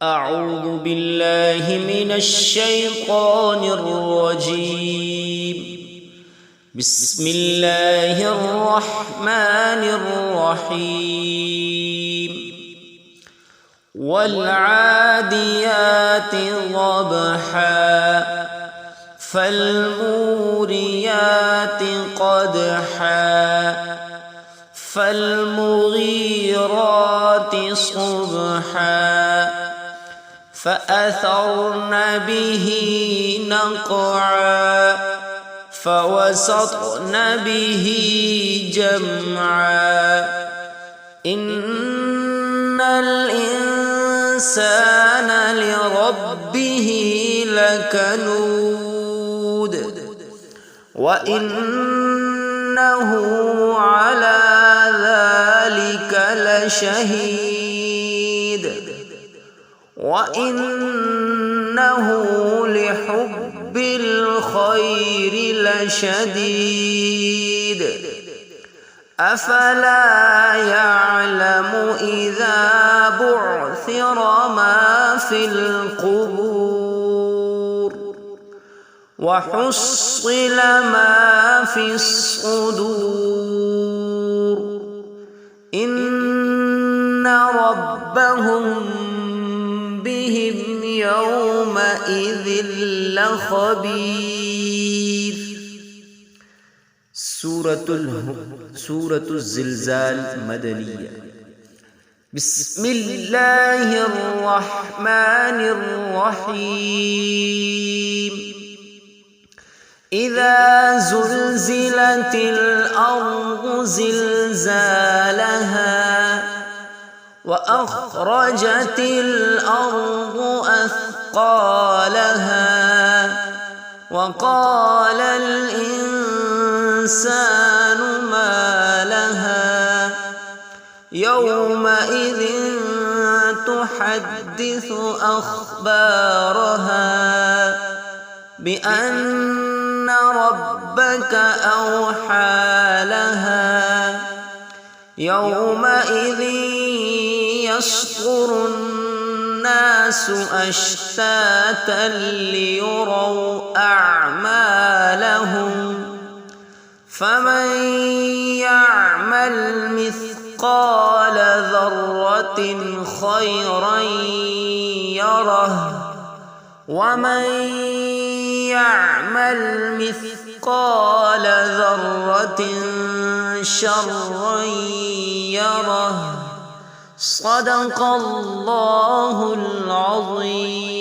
أعوذ بالله من الشيطان الرجيم. بسم الله الرحمن الرحيم. والعاديات ضبحا فالموريات قدحا فالمغيرات صبحا فأثرن به نقعا فوسطن به جمعا إن الإنسان لربه لكنود وإنه على ذلك لشهيد وإنه لحب الخير لشديد أفلا يعلم إذا بعثر ما في القبور وحصل ما في الصدور إن ربهم بهم يومئذ لخبير. سورة الزلزال مدنية. بسم الله الرحمن الرحيم. إذا زلزلت الأرض زلزالها وأخرجت الأرض أثقالها وقال الإنسان ما لها يومئذ تحدث أخبارها بأن ربك أوحى لها يومئذ يصدر الناس أشتاتا ليروا أعمالهم فمن يعمل مثقال ذرة خيرا يره ومن يعمل مثقال ذرة شرا يره. صدق الله العظيم.